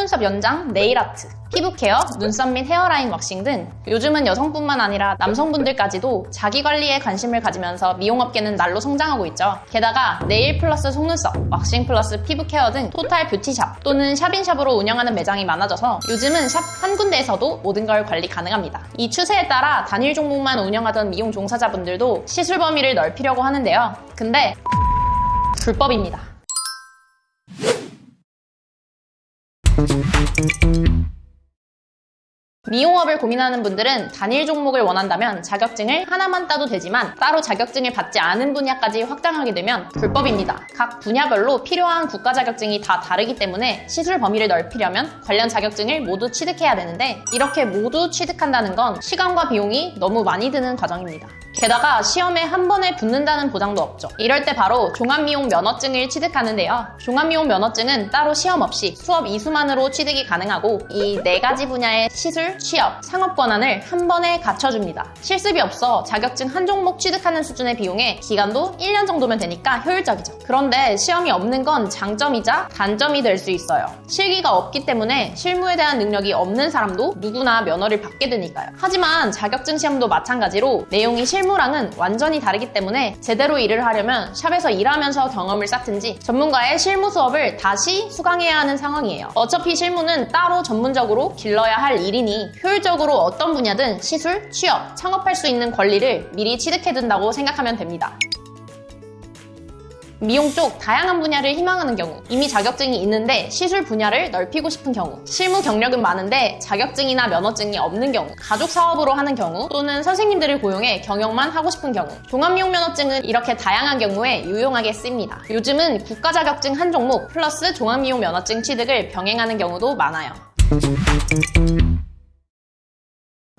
속눈썹 연장, 네일아트, 피부 케어, 눈썹 및 헤어라인 왁싱 등 요즘은 여성뿐만 아니라 남성분들까지도 자기관리에 관심을 가지면서 미용업계는 날로 성장하고 있죠. 게다가 네일 플러스 속눈썹, 왁싱 플러스 피부 케어 등 토탈 뷰티샵 또는 샵인샵으로 운영하는 매장이 많아져서 요즘은 샵 한 군데에서도 모든 걸 관리 가능합니다. 이 추세에 따라 단일 종목만 운영하던 미용 종사자분들도 시술 범위를 넓히려고 하는데요. 근데 불법입니다. 미용업을 고민하는 분들은 단일 종목을 원한다면 자격증을 하나만 따도 되지만 따로 자격증을 받지 않은 분야까지 확장하게 되면 불법입니다. 각 분야별로 필요한 국가 자격증이 다 다르기 때문에 시술 범위를 넓히려면 관련 자격증을 모두 취득해야 되는데 이렇게 모두 취득한다는 건 시간과 비용이 너무 많이 드는 과정입니다. 게다가 시험에 한 번에 붙는다는 보장도 없죠. 이럴 때 바로 종합미용 면허증을 취득하는데요. 종합미용 면허증은 따로 시험 없이 수업 이수만으로 취득이 가능하고 이 4가지 분야의 시술, 취업, 상업 권한을 한 번에 갖춰줍니다. 실습이 없어 자격증 한 종목 취득하는 수준의 비용에 기간도 1년 정도면 되니까 효율적이죠. 그런데 시험이 없는 건 장점이자 단점이 될 수 있어요. 실기가 없기 때문에 실무에 대한 능력이 없는 사람도 누구나 면허를 받게 되니까요. 하지만 자격증 시험도 마찬가지로 내용이 실무랑은 완전히 다르기 때문에 제대로 일을 하려면 샵에서 일하면서 경험을 쌓든지 전문가의 실무 수업을 다시 수강해야 하는 상황이에요. 어차피 실무는 따로 전문적으로 길러야 할 일이니 효율적으로 어떤 분야든 시술, 취업, 창업할 수 있는 권리를 미리 취득해둔다고 생각하면 됩니다. 미용 쪽 다양한 분야를 희망하는 경우, 이미 자격증이 있는데 시술 분야를 넓히고 싶은 경우, 실무 경력은 많은데 자격증이나 면허증이 없는 경우, 가족 사업으로 하는 경우, 또는 선생님들을 고용해 경영만 하고 싶은 경우, 종합미용 면허증은 이렇게 다양한 경우에 유용하게 쓰입니다. 요즘은 국가 자격증 한 종목 플러스 종합미용 면허증 취득을 병행하는 경우도 많아요.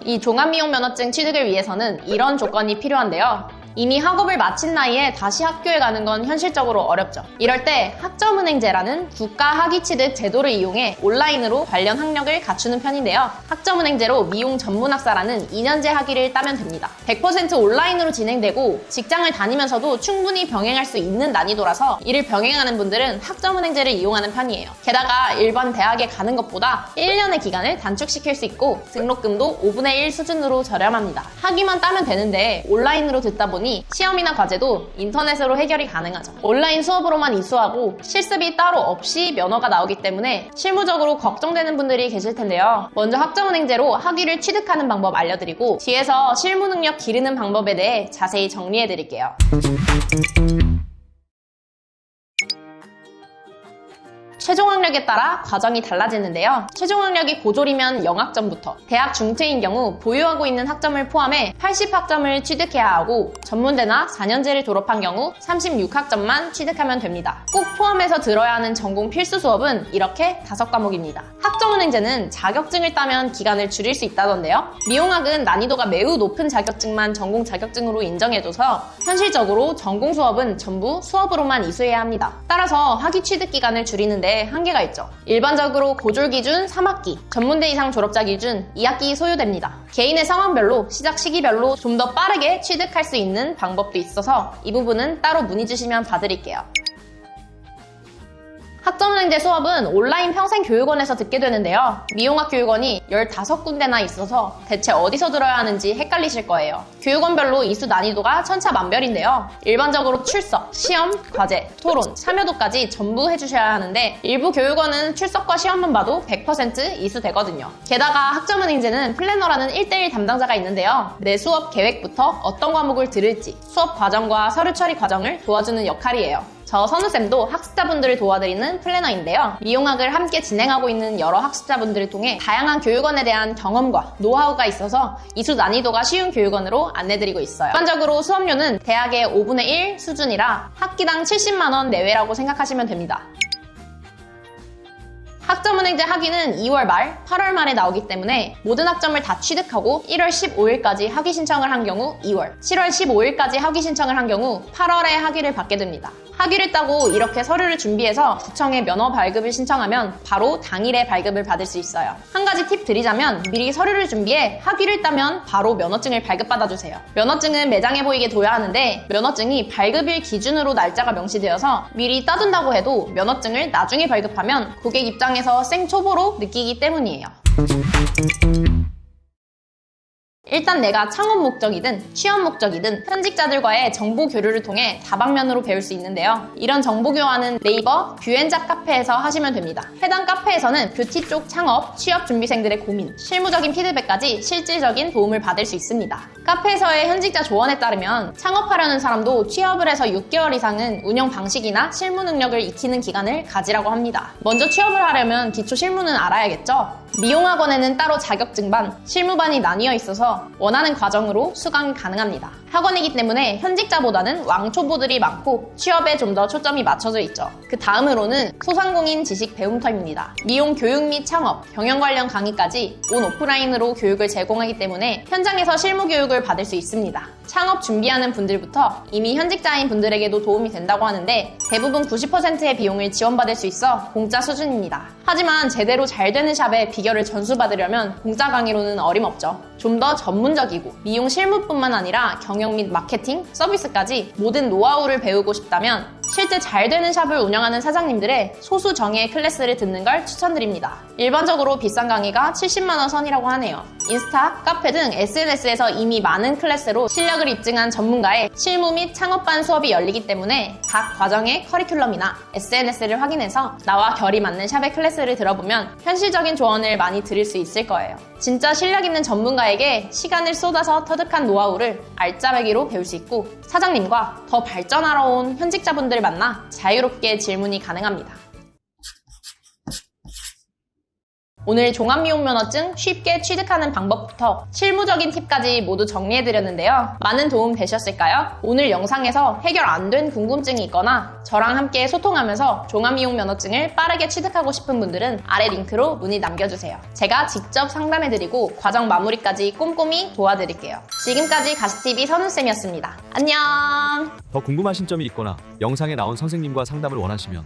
이 종합미용 면허증 취득을 위해서는 이런 조건이 필요한데요. 이미 학업을 마친 나이에 다시 학교에 가는 건 현실적으로 어렵죠. 이럴 때 학점은행제라는 국가 학위취득 제도를 이용해 온라인으로 관련 학력을 갖추는 편인데요. 학점은행제로 미용 전문학사라는 2년제 학위를 따면 됩니다. 100% 온라인으로 진행되고 직장을 다니면서도 충분히 병행할 수 있는 난이도라서 이를 병행하는 분들은 학점은행제를 이용하는 편이에요. 게다가 일반 대학에 가는 것보다 1년의 기간을 단축시킬 수 있고 등록금도 5분의 1 수준으로 저렴합니다. 학위만 따면 되는데 온라인으로 듣다 보니 시험이나 과제도 인터넷으로 해결이 가능하죠. 온라인 수업으로만 이수하고 실습이 따로 없이 면허가 나오기 때문에 실무적으로 걱정되는 분들이 계실 텐데요. 먼저 학점은행제로 학위를 취득하는 방법 알려드리고 뒤에서 실무 능력 기르는 방법에 대해 자세히 정리해드릴게요. 최종 학력에 따라 과정이 달라지는데요. 최종 학력이 고졸이면 0학점부터 대학 중퇴인 경우 보유하고 있는 학점을 포함해 80학점을 취득해야 하고 전문대나 4년제를 졸업한 경우 36학점만 취득하면 됩니다. 꼭 포함해서 들어야 하는 전공 필수 수업은 이렇게 5과목입니다. 학점은행제는 자격증을 따면 기간을 줄일 수 있다던데요. 미용학은 난이도가 매우 높은 자격증만 전공 자격증으로 인정해줘서 현실적으로 전공 수업은 전부 수업으로만 이수해야 합니다. 따라서 학위 취득 기간을 줄이는데 한계가 있죠. 일반적으로 고졸 기준 3학기, 전문대 이상 졸업자 기준 2학기 소요됩니다. 개인의 상황별로, 시작 시기별로 좀 더 빠르게 취득할 수 있는 방법도 있어서 이 부분은 따로 문의 주시면 봐드릴게요. 학점은행제 수업은 온라인 평생교육원에서 듣게 되는데요. 미용학 교육원이 15군데나 있어서 대체 어디서 들어야 하는지 헷갈리실 거예요. 교육원별로 이수 난이도가 천차만별인데요. 일반적으로 출석, 시험, 과제, 토론, 참여도까지 전부 해주셔야 하는데 일부 교육원은 출석과 시험만 봐도 100% 이수되거든요. 게다가 학점은행제는 플래너라는 1:1 담당자가 있는데요. 내 수업 계획부터 어떤 과목을 들을지 수업 과정과 서류 처리 과정을 도와주는 역할이에요. 저 선우쌤도 학습자분들을 도와드리는 플래너인데요. 미용학을 함께 진행하고 있는 여러 학습자분들을 통해 다양한 교육원에 대한 경험과 노하우가 있어서 이수 난이도가 쉬운 교육원으로 안내드리고 있어요. 일반적으로 수업료는 대학의 5분의 1 수준이라 학기당 70만원 내외라고 생각하시면 됩니다. 학점은행제 학위는 2월 말, 8월 말에 나오기 때문에 모든 학점을 다 취득하고 1월 15일까지 학위 신청을 한 경우 2월, 7월 15일까지 학위 신청을 한 경우 8월에 학위를 받게 됩니다. 학위를 따고 이렇게 서류를 준비해서 구청에 면허 발급을 신청하면 바로 당일에 발급을 받을 수 있어요. 한 가지 팁 드리자면 미리 서류를 준비해 학위를 따면 바로 면허증을 발급받아주세요. 면허증은 매장에 보이게 둬야 하는데 면허증이 발급일 기준으로 날짜가 명시되어서 미리 따둔다고 해도 면허증을 나중에 발급하면 고객 입장에 현장에서 생초보로 느끼기 때문이에요. 일단 내가 창업 목적이든 취업 목적이든 현직자들과의 정보 교류를 통해 다방면으로 배울 수 있는데요. 이런 정보 교환은 네이버 뷰앤잡 카페에서 하시면 됩니다. 해당 카페에서는 뷰티 쪽 창업, 취업 준비생들의 고민, 실무적인 피드백까지 실질적인 도움을 받을 수 있습니다. 카페에서의 현직자 조언에 따르면 창업하려는 사람도 취업을 해서 6개월 이상은 운영 방식이나 실무 능력을 익히는 기간을 가지라고 합니다. 먼저 취업을 하려면 기초 실무는 알아야겠죠? 미용학원에는 따로 자격증반, 실무반이 나뉘어 있어서 원하는 과정으로 수강이 가능합니다. 학원이기 때문에 현직자보다는 왕초보들이 많고 취업에 좀 더 초점이 맞춰져 있죠. 그 다음으로는 소상공인 지식 배움터입니다. 미용 교육 및 창업, 경영 관련 강의까지 온 오프라인으로 교육을 제공하기 때문에 현장에서 실무 교육을 받을 수 있습니다. 창업 준비하는 분들부터 이미 현직자인 분들에게도 도움이 된다고 하는데 대부분 90%의 비용을 지원받을 수 있어 공짜 수준입니다. 하지만 제대로 잘 되는 샵의 비결을 전수받으려면 공짜 강의로는 어림없죠. 좀 더 전문적이고 미용 실무뿐만 아니라 경영 및 마케팅, 서비스까지 모든 노하우를 배우고 싶다면 실제 잘 되는 샵을 운영하는 사장님들의 소수 정예 클래스를 듣는 걸 추천드립니다. 일반적으로 비싼 강의가 70만 원 선이라고 하네요. 인스타, 카페 등 SNS에서 이미 많은 클래스로 실력을 입증한 전문가의 실무 및 창업반 수업이 열리기 때문에 각 과정의 커리큘럼이나 SNS를 확인해서 나와 결이 맞는 샵의 클래스를 들어보면 현실적인 조언을 많이 드릴 수 있을 거예요. 진짜 실력 있는 전문가에게 시간을 쏟아서 터득한 노하우를 알짜배기로 배울 수 있고 사장님과 더 발전하러 온 현직자분들 만나 자유롭게 질문이 가능합니다. 오늘 종합미용면허증 쉽게 취득하는 방법부터 실무적인 팁까지 모두 정리해드렸는데요. 많은 도움 되셨을까요? 오늘 영상에서 해결 안 된 궁금증이 있거나 저랑 함께 소통하면서 종합미용면허증을 빠르게 취득하고 싶은 분들은 아래 링크로 문의 남겨주세요. 제가 직접 상담해드리고 과정 마무리까지 꼼꼼히 도와드릴게요. 지금까지 가시TV 선우쌤이었습니다. 안녕! 더 궁금하신 점이 있거나 영상에 나온 선생님과 상담을 원하시면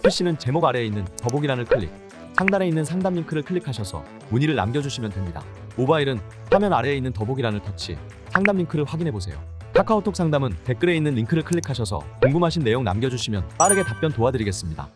PC는 제목 아래에 있는 더보기란을 클릭, 상단에 있는 상담 링크를 클릭하셔서 문의를 남겨주시면 됩니다. 모바일은 화면 아래에 있는 더보기란을 터치, 상담 링크를 확인해보세요. 카카오톡 상담은 댓글에 있는 링크를 클릭하셔서 궁금하신 내용 남겨주시면 빠르게 답변 도와드리겠습니다.